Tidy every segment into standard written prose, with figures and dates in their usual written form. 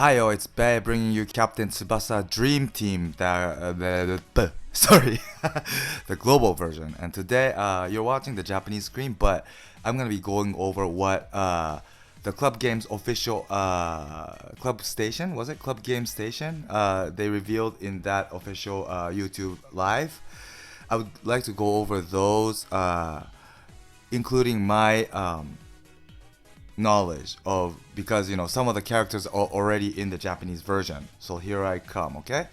Hi, yo, it's Bay bringing you Captain Tsubasa Dream Team, sorry, the global version. And today, you're watching the Japanese screen, but I'm gonna be going over what the Club Games official Club Station, was it Club Game Station? They revealed in that official YouTube live. I would like to go over those, including my knowledge of, because some of the characters are already in the Japanese version. So here I come, okay?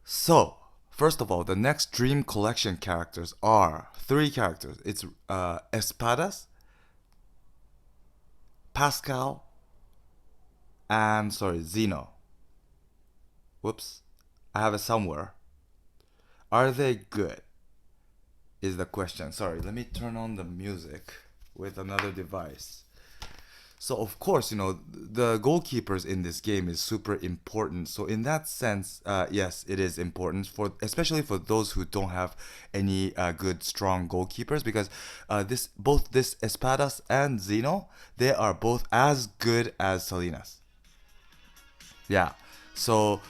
So first of all, the next Dream Collection characters are three characters. It's Espadas, Pascal, and Zeno. Whoops, I have it somewhere. Are they good? Is the question. Sorry, let me turn on the music with another device. So of course, the goalkeepers in this game is super important. So in that sense, yes, it is important especially for those who don't have any good, strong goalkeepers, because both this Espadas and Zeno, they are both as good as Salinas. Yeah, so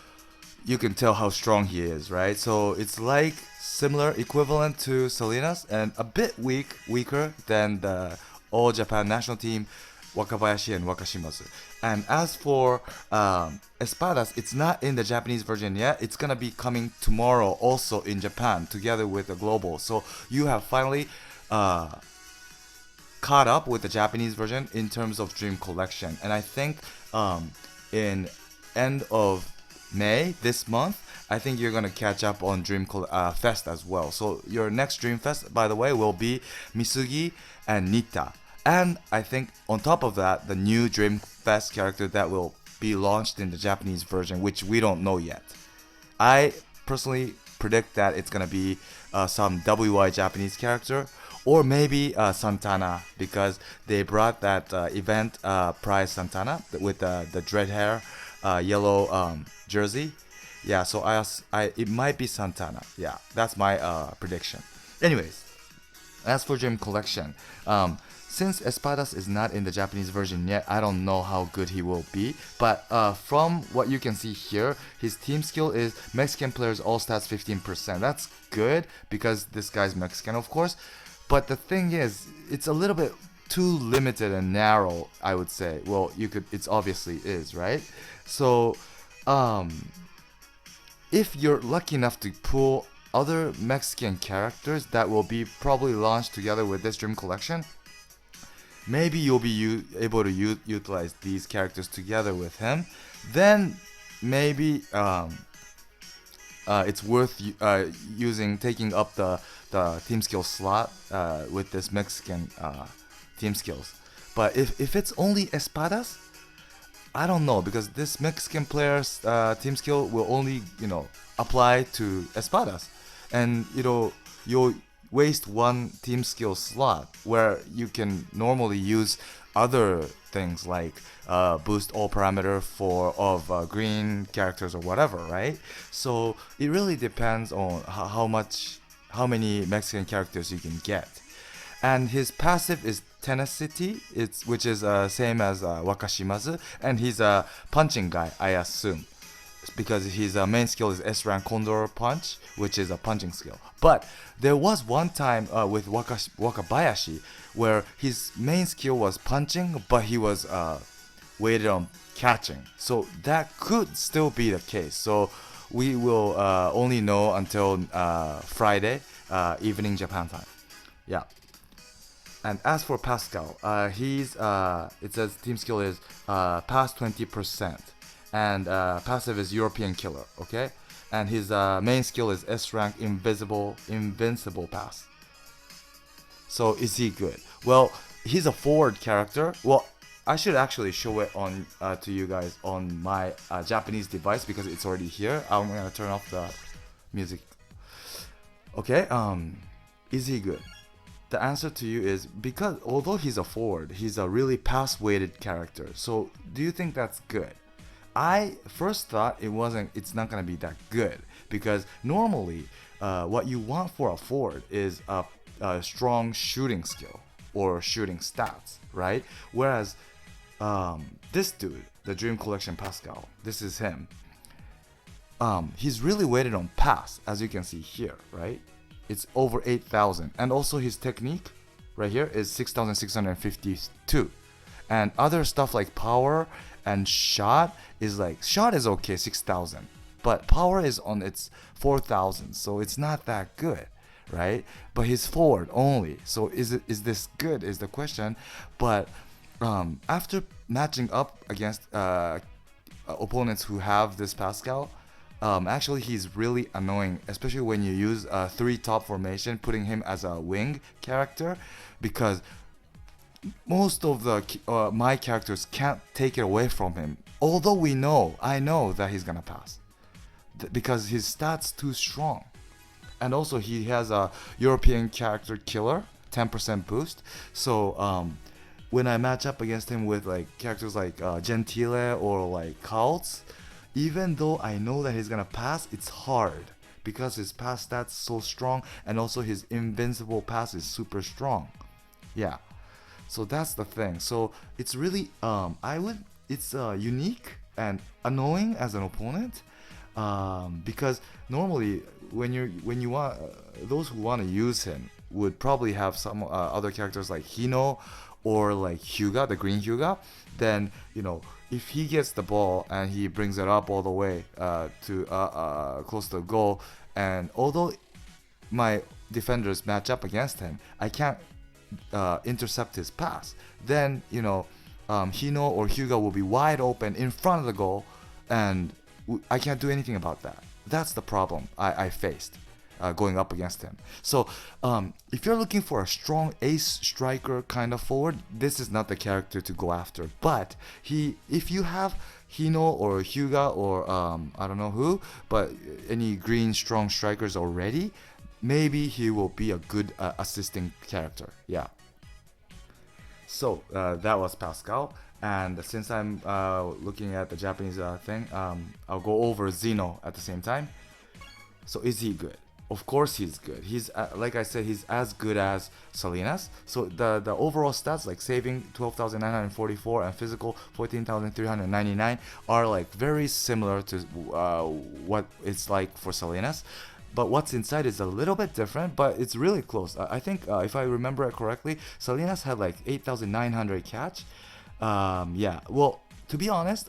you can tell how strong he is, right? So it's like similar, equivalent to Salinas, and a bit weaker than the All Japan national team, Wakabayashi and Wakashimazu. And as for Espadas, it's not in the Japanese version yet. It's gonna be coming tomorrow, also in Japan, together with the global. So you have finally caught up with the Japanese version in terms of Dream Collection. And I think in end of May this month, I think you're gonna catch up on Dream Fest as well. So your next Dream Fest, by the way, will be Misugi and Nita. And I think on top of that, the new Dream Fest character that will be launched in the Japanese version, which we don't know yet. I personally predict that it's gonna be some WY Japanese character, or maybe Santana, because they brought that event prize Santana with the dread hair, yellow jersey. Yeah, so it might be Santana. Yeah, that's my prediction. Anyways, as for Dream Collection, since Espadas is not in the Japanese version yet, I don't know how good he will be. But from what you can see here, his team skill is Mexican players all stats 15%. That's good because this guy's Mexican, of course. But the thing is, it's a little bit too limited and narrow, I would say. Well, it's obviously is, right? So, if you're lucky enough to pull other Mexican characters that will be probably launched together with this Dream Collection, maybe you'll be able to utilize these characters together with him. Then maybe it's worth taking up the team skill slot with this Mexican team skills. But if it's only Espadas, I don't know, because this Mexican player's team skill will only, apply to Espadas. And, you'll waste one team skill slot where you can normally use other things like boost all parameter of green characters or whatever, right? So it really depends on how many Mexican characters you can get. And his passive is tenacity, which is same as Wakashimazu, and he's a punching guy, I assume, because his main skill is S rank Condor Punch, which is a punching skill. But there was one time with Wakabayashi where his main skill was punching, but he was weighted on catching. So that could still be the case. So we will only know until Friday evening Japan time. Yeah. And as for Pascal, it says team skill is past 20%, and passive is European Killer, okay? And his main skill is S rank Invincible Pass. So is he good? Well, he's a forward character. Well, I should actually show it on to you guys on my Japanese device because it's already here. I'm gonna turn off the music. Okay, is he good? The answer to you is, because although he's a forward, he's a really pass-weighted character. So do you think that's good? I first thought it's not gonna be that good, because normally what you want for a forward is a strong shooting skill or shooting stats, right? Whereas this dude, the Dream Collection Pascal, this is him. He's really weighted on pass, as you can see here, right? It's over 8,000. And also his technique right here is 6,652. And other stuff like power and shot is okay, 6,000. But power is on its 4,000, so it's not that good, right? But he's forward only. So is this good is the question. But after matching up against opponents who have this Pascal, actually he's really annoying, especially when you use a 3-top formation, putting him as a wing character, because most of the my characters can't take it away from him. Although I know that he's gonna pass, because his stats too strong. And also he has a European character killer, 10% boost. So when I match up against him with like characters like Gentile or like Kautz, even though I know that he's gonna pass, it's hard because his pass stats so strong, and also his invincible pass is super strong. Yeah, so that's the thing. So it's really it's unique and annoying as an opponent, because normally when you want those who want to use him would probably have some other characters like Hino or like Hyuga, the green Hyuga. Then if he gets the ball and he brings it up all the way to close to the goal, and although my defenders match up against him, I can't intercept his pass. Then Hino or Hyuga will be wide open in front of the goal, and I can't do anything about that. That's the problem I faced going up against him. So if you're looking for a strong ace striker kind of forward, this is not the character to go after. But if you have Hino or Hyuga or I don't know who, but any green strong strikers already, maybe he will be a good assisting character. Yeah. So that was Pascal. And since I'm looking at the Japanese thing, I'll go over Zeno at the same time. So is he good? Of course he's good. He's like I said, he's as good as Salinas. So the overall stats, like saving 12,944 and physical 14,399, are like very similar to what it's like for Salinas. But what's inside is a little bit different, but it's really close. I think if I remember it correctly, Salinas had like 8,900 catch. Yeah, well, to be honest,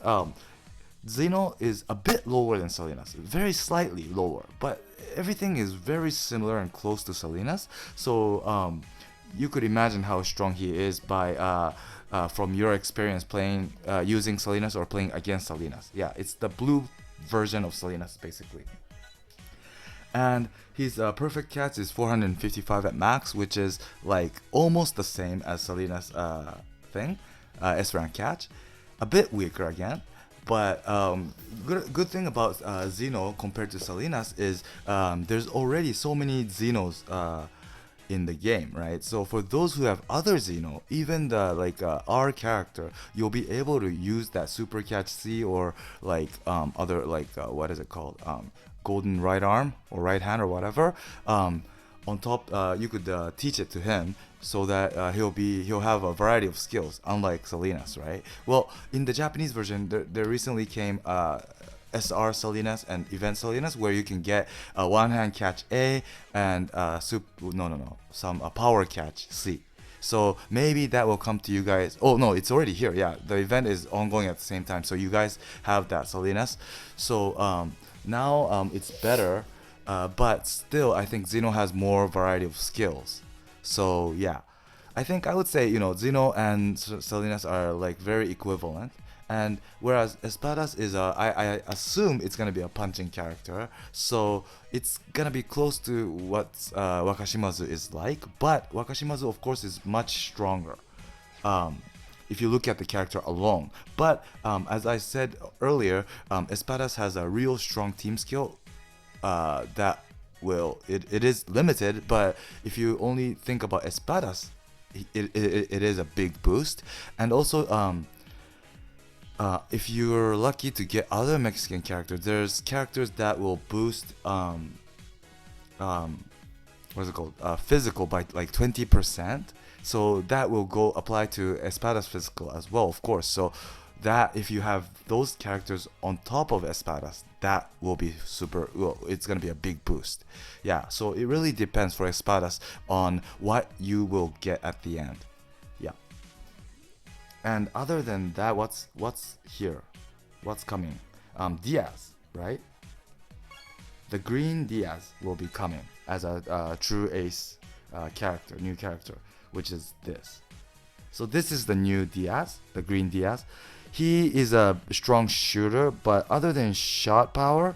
Zeno is a bit lower than Salinas, very slightly lower, but everything is very similar and close to Salinas. So you could imagine how strong he is by from your experience playing using Salinas or playing against Salinas. Yeah, it's the blue version of Salinas basically. And his perfect catch is 455 at max, which is like almost the same as Salinas thing, S-rank catch. A bit weaker again. But good thing about Zeno compared to Salinas is there's already so many Zenos in the game, right? So for those who have other Zeno, even the R character, you'll be able to use that super catch C or like other what is it called, golden right arm or right hand or whatever. On top, you could teach it to him so that he'll have a variety of skills, unlike Salinas, right? Well, in the Japanese version, there recently came SR Salinas and Event Salinas, where you can get a one-hand catch A and some power catch C. So maybe that will come to you guys. Oh no, it's already here. Yeah, the event is ongoing at the same time, so you guys have that Salinas. So now it's better. But still, I think Zeno has more variety of skills. So yeah, I think I would say Zeno and Salinas are like very equivalent. And whereas Espadas is I assume it's gonna be a punching character, so it's gonna be close to what Wakashimazu is like. But Wakashimazu, of course, is much stronger. If you look at the character alone. But as I said earlier, Espadas has a real strong team skill. That it is limited, but if you only think about Espadas, it is a big boost. And also if you're lucky to get other Mexican characters, there's characters that will boost what is it called, physical by like 20%, so that will go apply to Espadas physical as well, of course. So that if you have those characters on top of Espadas, that will be super, well, it's gonna be a big boost. Yeah, so it really depends for Espadas on what you will get at the end. Yeah. And other than that, what's here? What's coming? Diaz, right? The green Diaz will be coming as a true ace character, new character, which is this. So this is the new Diaz, the green Diaz. He is a strong shooter, but other than shot power,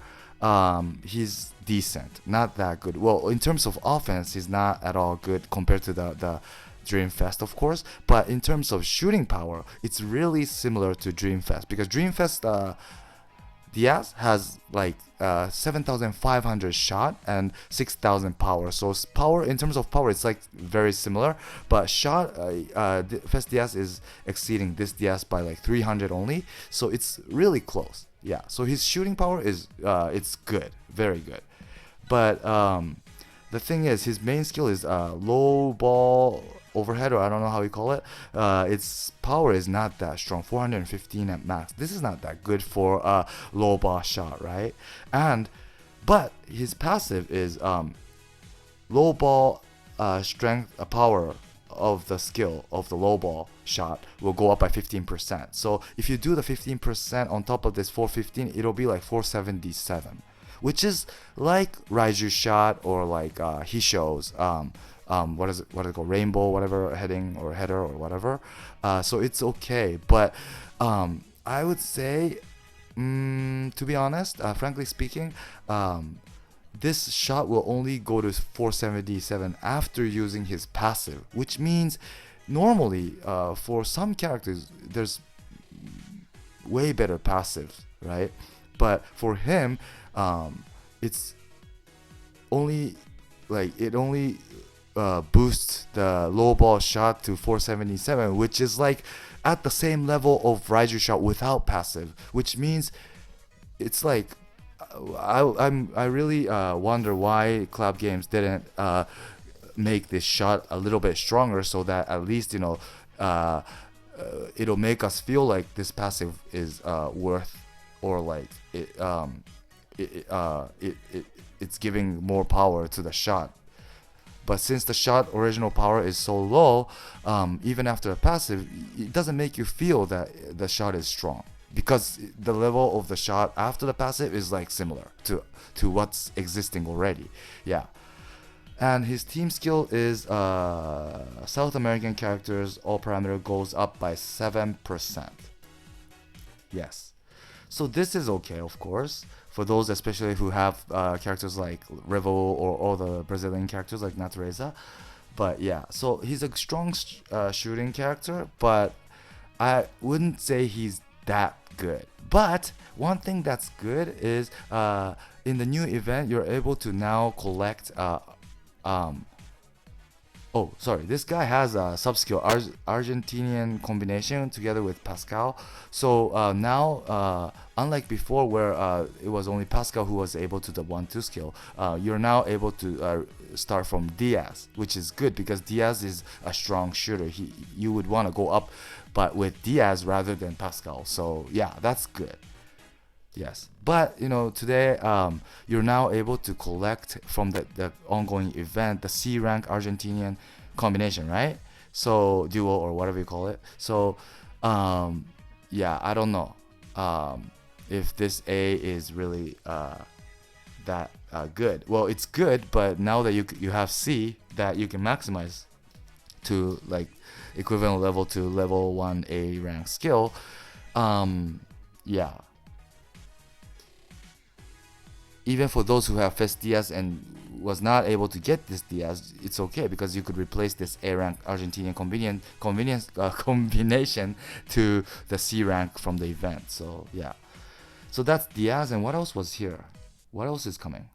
he's decent, not that good. Well, in terms of offense, he's not at all good compared to the Dreamfest, of course. But in terms of shooting power, it's really similar to Dreamfest, because Dreamfest Diaz has like 7,500 shot and 6,000 power. So power, in terms of power, it's like very similar. But shot, Fest Diaz is exceeding this Diaz by like 300 only. So it's really close. Yeah. So his shooting power is it's good, very good. But the thing is, his main skill is low ball overhead, or I don't know how you call it. Its power is not that strong, 415 at max. This is not that good for a low ball shot, right? But his passive is low ball strength, power of the skill of the low ball shot will go up by 15%. So if you do the 15% on top of this 415, it'll be like 477, which is like Raiju shot or like Hisho's what is it called, rainbow, whatever, heading or header or whatever. So it's okay, but I would say, to be honest, frankly speaking, this shot will only go to 477 after using his passive, which means normally for some characters there's way better passives, right? But for him, it's only like it only boosts the low ball shot to 477, which is like at the same level of Raiju shot without passive, which means it's like I really wonder why Club Games didn't make this shot a little bit stronger, so that at least it'll make us feel like this passive is worth, or like it's giving more power to the shot. But since the shot original power is so low, even after a passive, it doesn't make you feel that the shot is strong, because the level of the shot after the passive is like similar to what's existing already. Yeah. And his team skill is South American characters, all parameter goes up by 7%. Yes. So this is okay, of course, for those especially who have characters like Revo or all the Brazilian characters like Natureza. But yeah, so he's a strong shooting character, but I wouldn't say he's that good. But one thing that's good is in the new event, you're able to now collect this guy has a sub-skill, Argentinian combination together with Pascal. So now, unlike before where it was only Pascal who was able to the 1-2 skill, you're now able to start from Diaz, which is good because Diaz is a strong shooter. You would want to go up, but with Diaz rather than Pascal. So yeah, that's good. Yes, but today you're now able to collect from the ongoing event the C rank Argentinian combination, right? So duo or whatever you call it. So yeah, I don't know if this A is really that good. Well, it's good, but now that you have C that you can maximize to like equivalent level to level 1 A rank skill, yeah. Even for those who have Fest Diaz and was not able to get this Diaz, it's okay because you could replace this A rank Argentinian combination to the C rank from the event. So yeah, so that's Diaz. And what else was here? What else is coming?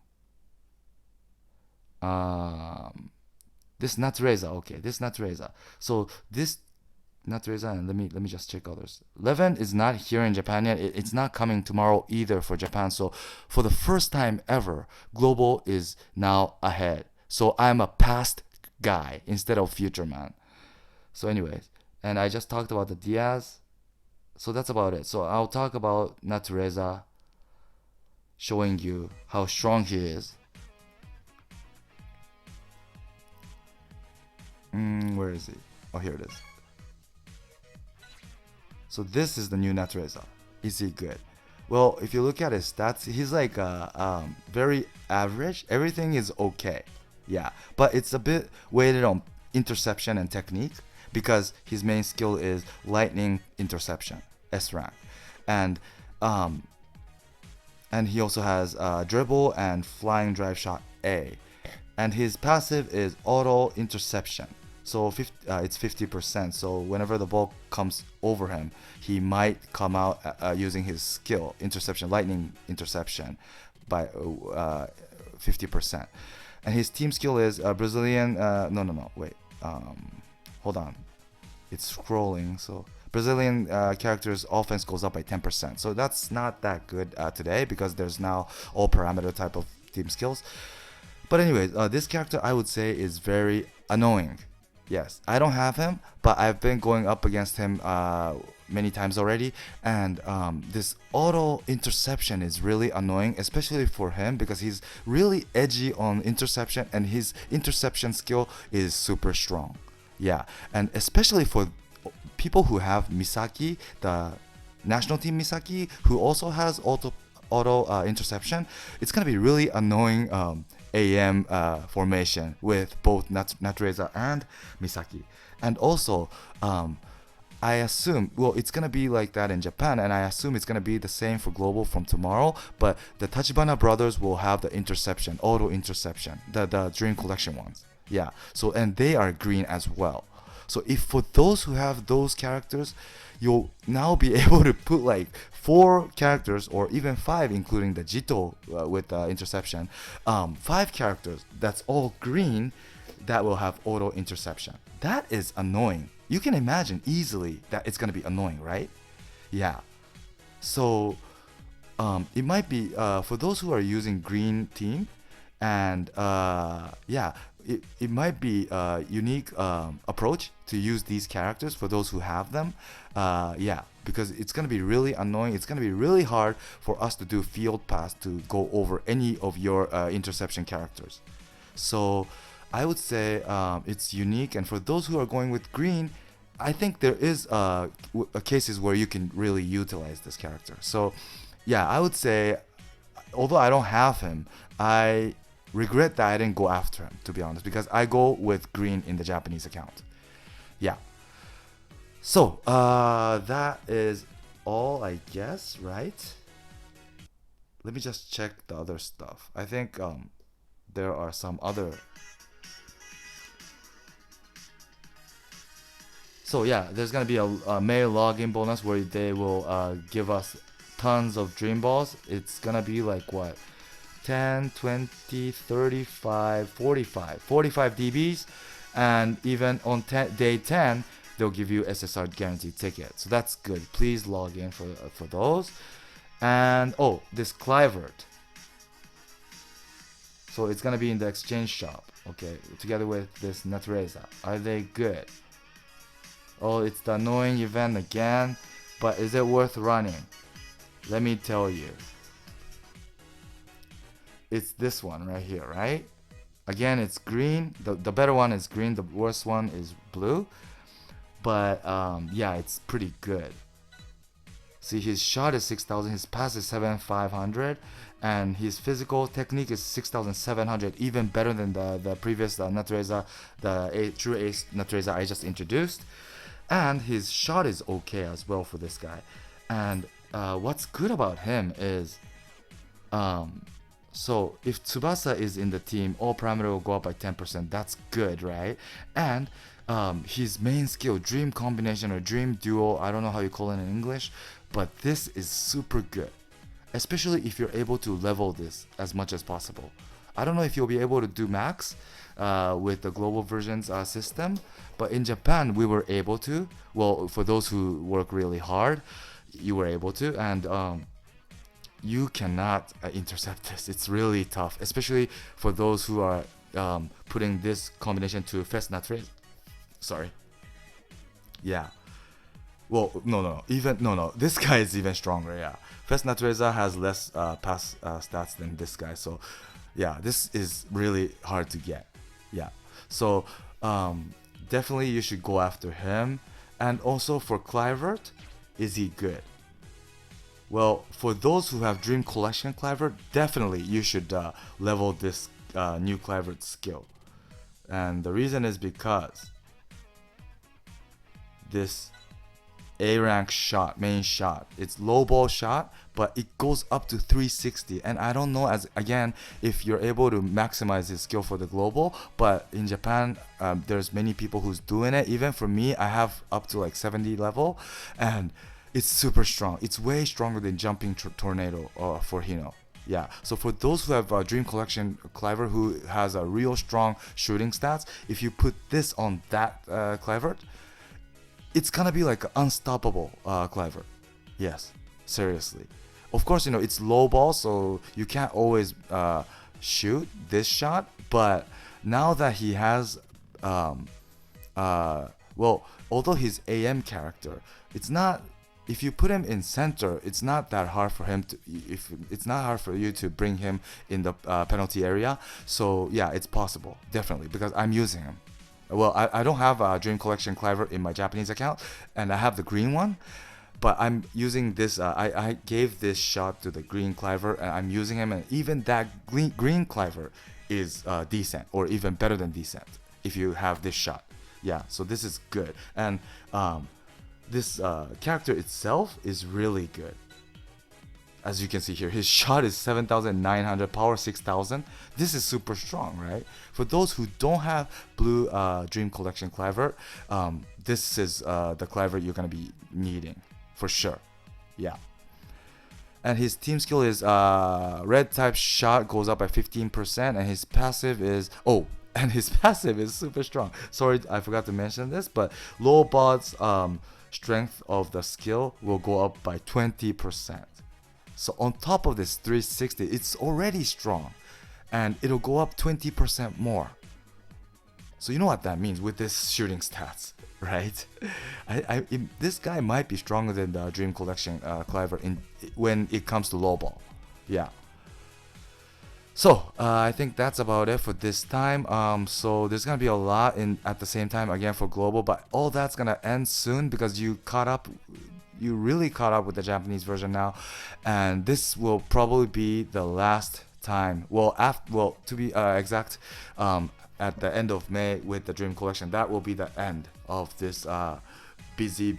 This Natureza. Okay, this Natureza. So this Natureza, and let me just check others. Leven is not here in Japan yet. It's not coming tomorrow either for Japan. So for the first time ever, Global is now ahead. So I'm a past guy instead of future man. So anyways, and I just talked about the Diaz. So that's about it. So I'll talk about Natureza, showing you how strong he is. Where is he? Oh, here it is. So this is the new Natureza. Is he good? Well, if you look at his stats, he's like very average. Everything is okay. Yeah, but it's a bit weighted on interception and technique because his main skill is lightning interception, S rank, and he also has dribble and flying drive shot A, and his passive is auto interception. So it's 50%. So whenever the ball comes over him, he might come out using his skill, interception, lightning interception, by 50%. And his team skill is Brazilian. No, wait. Hold on. It's scrolling. So Brazilian characters offense goes up by 10%. So that's not that good today because there's now all parameter type of team skills. But anyways, this character I would say is very annoying. Yes, I don't have him, but I've been going up against him many times already, and this auto interception is really annoying, especially for him because he's really edgy on interception, and his interception skill is super strong. Yeah, and especially for people who have Misaki, the national team Misaki, who also has auto interception, it's gonna be really annoying. AM formation with both Natureza and Misaki. And also, I assume, well, it's going to be like that in Japan, and I assume it's going to be the same for global from tomorrow, but the Tachibana brothers will have the interception, auto interception, the Dream Collection ones. Yeah, so, and they are green as well. So if for those who have those characters, you'll now be able to put like 4 characters or even 5, including the Jito with interception, 5 characters that's all green that will have auto interception. That is annoying. You can imagine easily that it's going to be annoying, right? Yeah. So it might be for those who are using green team, and yeah, it might be a unique approach to use these characters for those who have them. Yeah, because it's going to be really annoying. It's going to be really hard for us to do field pass to go over any of your interception characters. So I would say it's unique, and for those who are going with green, I think there is cases where you can really utilize this character. So yeah, I would say, although I don't have him, I regret that I didn't go after him, to be honest, because I go with green in the Japanese account. Yeah. So that is all, I guess, right? Let me just check the other stuff. I think there are some other. So yeah, there's gonna be a mail login bonus where they will give us tons of dream balls. It's gonna be like what, 10, 20, 35, 45 DBs, and even on day 10 they'll give you SSR guaranteed ticket. So that's good. Please log in for those. And oh, this Clivert. So it's gonna be in the exchange shop, okay, together with this Natureza. Are they good? Oh, it's the annoying event again, but is it worth running? Let me tell you. It's this one right here, right? Again, it's green. The better one is green, the worst one is blue. But yeah, it's pretty good. See, his shot is 6,000, his pass is 7,500, and his physical technique is 6,700, even better than the previous Natureza, the true ace Natureza I just introduced. And his shot is okay as well for this guy. And what's good about him is, so if Tsubasa is in the team, all parameter will go up by 10%. That's good, right? And his main skill, dream combination or dream duo, I don't know how you call it in English, but this is super good, especially if you're able to level this as much as possible. I don't know if you'll be able to do max with the global versions system, but in Japan we were able to. Well, for those who work really hard, you were able to, and you cannot intercept this. It's really tough, especially for those who are putting this combination to Fest Natureza. Sorry. Yeah. Well, no. Even no. This guy is even stronger. Yeah, Fest Natureza has less pass stats than this guy. So, yeah, this is really hard to get. Yeah. So, definitely you should go after him. And also for Clivert, is he good? Well, for those who have Dream Collection Clivert, definitely you should level this new Clivert skill. And the reason is because this A rank shot, main shot, it's low ball shot, but it goes up to 360. And I don't know, as again, if you're able to maximize his skill for the global, but in Japan, there's many people who's doing it. Even for me, I have up to like 70 level, and it's super strong. It's way stronger than jumping tornado for Hino. Yeah, so for those who have Dream Collection Clivert who has a real strong shooting stats, if you put this on that Clivert, it's gonna be like unstoppable Clivert. Yes, seriously. Of course, it's low ball, so you can't always shoot this shot. But now that he has, well, although he's AM character, it's not. If you put him in center, it's not that hard for him to. If it's not hard for you to bring him in the penalty area, so yeah, it's possible, definitely, because I'm using him. Well, I don't have a Dream Collection Clivert in my Japanese account, and I have the green one, but I'm using this. I gave this shot to the green Clivert, and I'm using him, and even that green Clivert is decent, or even better than decent, if you have this shot. Yeah, so this is good, and this character itself is really good. As you can see here, his shot is 7,900, power 6,000. This is super strong, right? For those who don't have blue Dream Collection Clivert, this is the Clivert you're going to be needing, for sure. Yeah. And his team skill is red type shot goes up by 15%, and his passive is... and his passive is super strong. Sorry, I forgot to mention this, but low bod's strength of the skill will go up by 20%. So on top of this 360, it's already strong, and it'll go up 20% more. So you know what that means with this shooting stats, right? This guy might be stronger than the Dream Collection Clivert when it comes to low ball. Yeah. So I think that's about it for this time. So there's gonna be a lot at the same time again for global, but all that's gonna end soon because you really caught up with the Japanese version now, and this will probably be the last time. Well, to be exact, at the end of May with the Dream Collection, that will be the end of this busy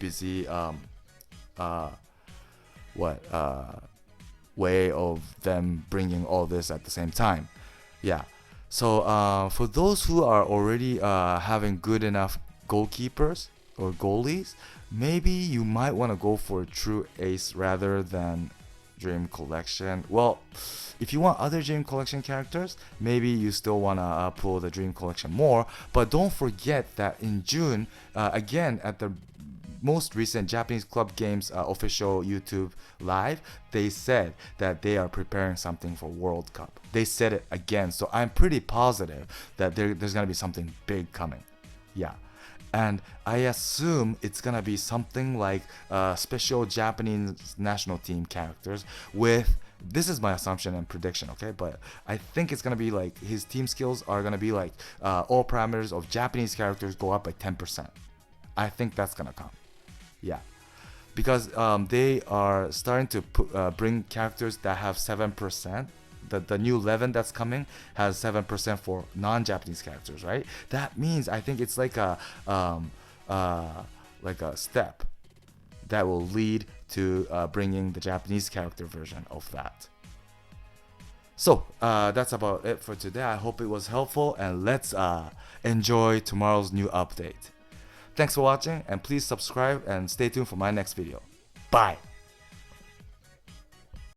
way of them bringing all this at the same time. Yeah. So for those who are already having good enough goalkeepers or goalies, maybe you might want to go for a true ace rather than Dream Collection. Well, if you want other Dream Collection characters, maybe you still want to pull the Dream Collection more. But don't forget that in June, again at the most recent Japanese Club Games official YouTube live, they said that they are preparing something for World Cup. They said it again, so I'm pretty positive that there's gonna be something big coming. Yeah. And I assume it's gonna be something like special Japanese national team characters with, this is my assumption and prediction, okay? But I think it's gonna be like his team skills are gonna be like all parameters of Japanese characters go up by 10%. I think that's gonna come. Yeah, because they are starting to bring characters that have 7%. The new 11 that's coming has 7% for non-Japanese characters, right? That means I think it's like a step that will lead to bringing the Japanese character version of that. So that's about it for today. I hope it was helpful, and let's enjoy tomorrow's new update. Thanks for watching, and please subscribe and stay tuned for my next video. Bye!